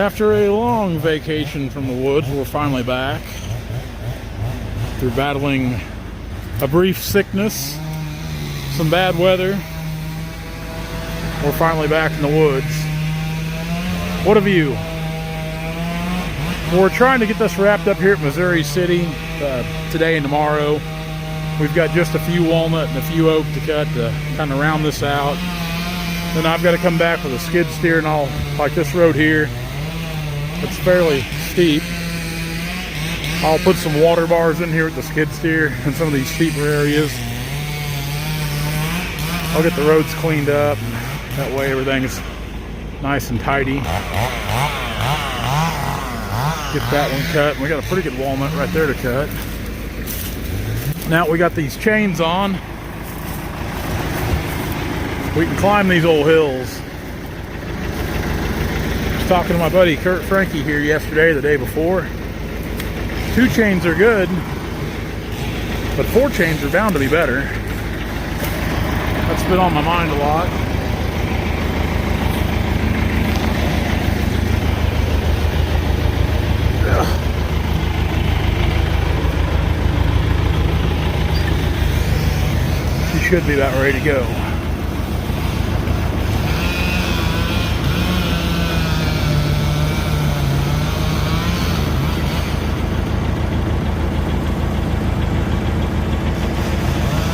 After a long vacation from the woods, we're finally back. Through battling a brief sickness, some bad weather, we're finally back in the woods. What a view. We're trying to get this wrapped up here at Missouri City today and tomorrow. We've got just a few walnut and a few oak to cut to kind of round this out. Then I've got to come back with a skid steer and all, like this road here. It's fairly steep. I'll put some water bars in here with the skid steer in some of these steeper areas. I'll get the roads cleaned up. That way everything's nice and tidy. Get that one cut. We got a pretty good walnut right there to cut. Now we got these chains on. We can climb these old hills. I was talking to my buddy Kurt Frankie here yesterday, the day before. 2 chains are good, but 4 chains are bound to be better. That's been on my mind a lot. She should be about ready to go.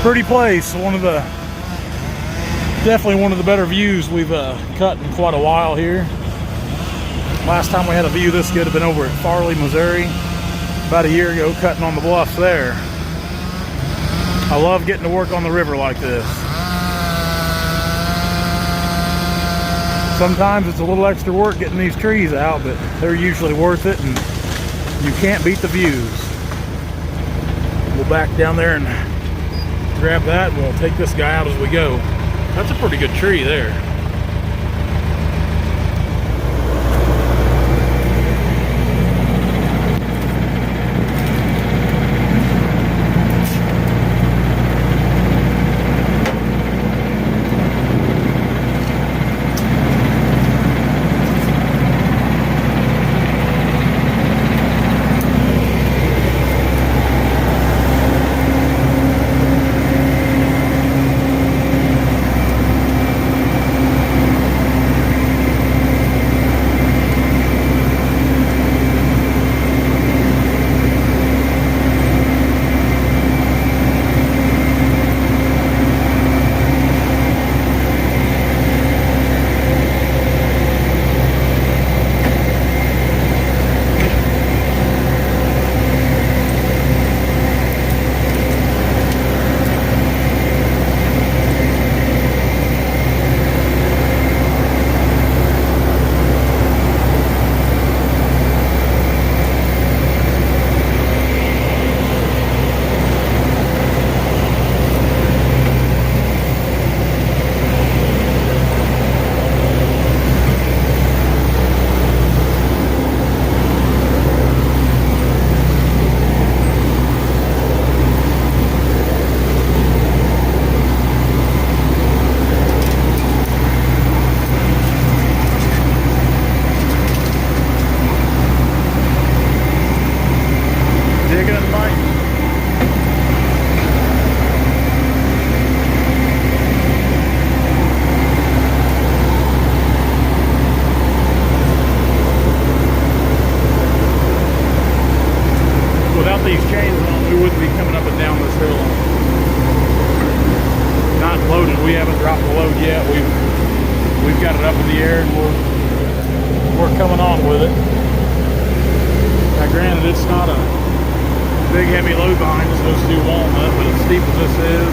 Pretty place. Definitely one of the better views we've cut in quite a while here. Last time we had a view this good have been over at Farley, Missouri, about a year ago, cutting on the bluffs there. I love getting to work on the river like this. Sometimes it's a little extra work getting these trees out, but they're usually worth it, and you can't beat the views. We'll back down there and grab that, and we'll take this guy out as we go. That's a pretty good tree there. Without these chains on, we wouldn't be coming up and down this hill. Not loaded. We haven't dropped the load yet. We've got it up in the air, and we're coming on with it. Now, granted, it's not a big heavy load behind us, those 2 walnut, but as steep as this is,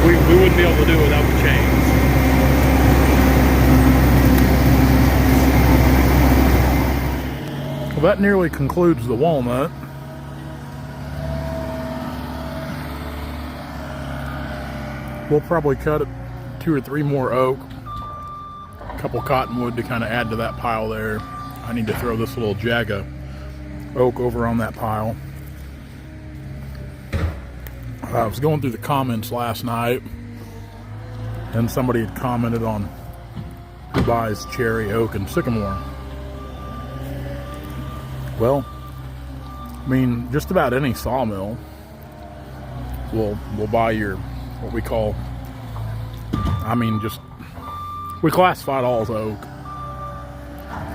we wouldn't be able to do it without the chains. Well, that nearly concludes the walnut. We'll probably cut 2 or 3 more oak, a couple cottonwood to kind of add to that pile there. I need to throw this little Jaga oak over on that pile. I was going through the comments last night, and somebody had commented on who buys cherry, oak, and sycamore. Well, I mean, just about any sawmill will buy your, what we call, I mean, just, we classify it all as oak.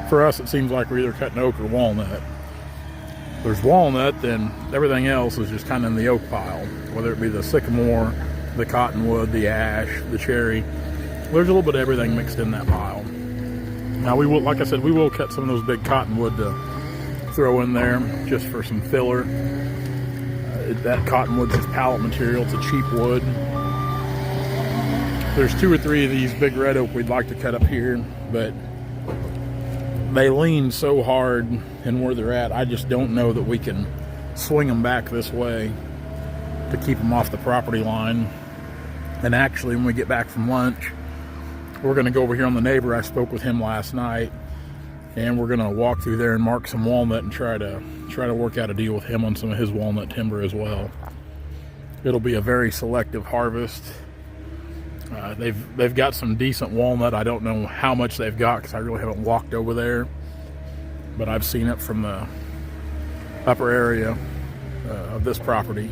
For us, it seems like we're either cutting oak or walnut. If there's walnut, then everything else is just kind of in the oak pile, whether it be the sycamore, the cottonwood, the ash, the cherry. There's a little bit of everything mixed in that pile. Now we will, like I said, we will cut some of those big cottonwood to throw in there just for some filler. That cottonwood's just pallet material. It's a cheap wood. There's 2 or 3 of these big red oak we'd like to cut up here, but they lean so hard and where they're at, I just don't know that we can swing them back this way to keep them off the property line. And actually, when we get back from lunch, we're going to go over here on the neighbor. I spoke with him last night, and we're going to walk through there and mark some walnut and try to work out a deal with him on some of his walnut timber as well. It'll be a very selective harvest. They've got some decent walnut. I don't know how much they've got because I really haven't walked over there, but I've seen it from the upper area of this property.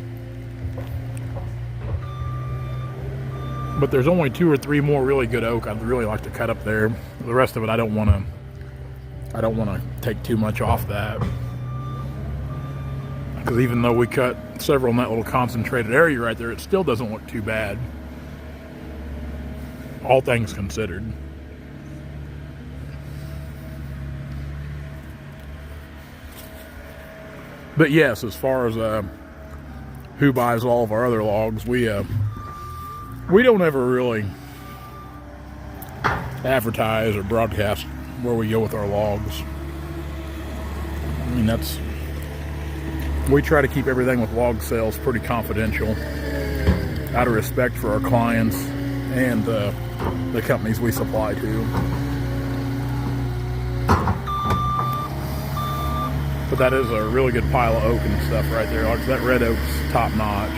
But there's only 2 or 3 more really good oak I'd really like to cut up there. The rest of it, I don't want to take too much off that, because even though we cut several in that little concentrated area right there, it still doesn't look too bad, all things considered. But yes, as far as who buys all of our other logs, we don't ever really advertise or broadcast where we go with our logs. I mean, we try to keep everything with log sales pretty confidential out of respect for our clients and the companies we supply to. But that is a really good pile of oak and stuff right there. Like that red oak's top notch.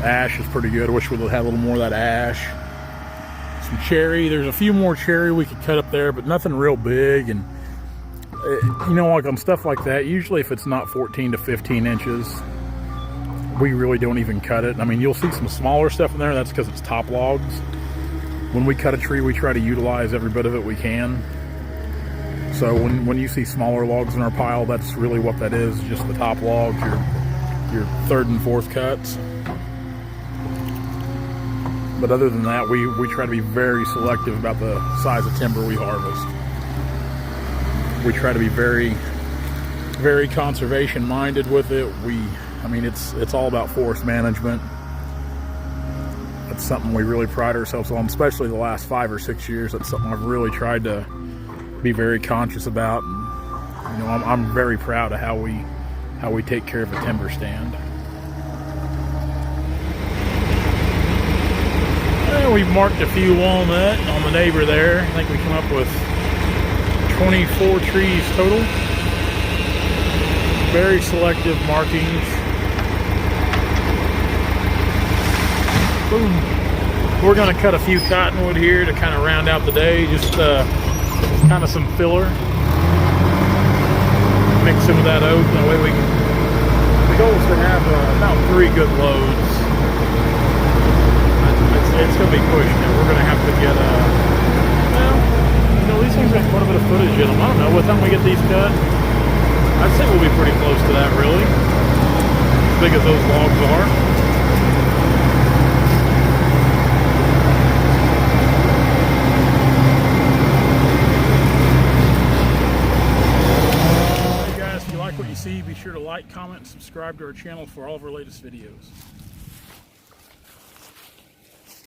Ash is pretty good. I wish we'd have a little more of that ash. Some cherry. There's a few more cherry we could cut up there, but nothing real big. And you know, like on stuff like that, usually if it's not 14 to 15 inches, we really don't even cut it. I mean, you'll see some smaller stuff in there. That's because it's top logs. When we cut a tree, we try to utilize every bit of it we can. So when you see smaller logs in our pile, that's really what that is, just the top logs, your 3rd and 4th cuts. But other than that, we try to be very selective about the size of timber we harvest. We try to be very, very conservation minded with it. I mean, it's all about forest management. That's something we really pride ourselves on, especially the last 5 or 6 years. That's something I've really tried to be very conscious about. And, you know, I'm very proud of how we take care of a timber stand. We've marked a few walnut on the neighbor there. I think we come up with 24 trees total. Very selective markings. Boom. We're going to cut a few cottonwood here to kind of round out the day. Just kind of some filler. Mix some of that oak. That way the goal is to have about 3 good loads. It's going to be pushed now. We're going to have to get well, you know, these things got quite a bit of footage in them. I don't know, what time we get these cut, I'd say we'll be pretty close to that, really. As big as those logs are. Hey guys, if you like what you see, be sure to like, comment, and subscribe to our channel for all of our latest videos.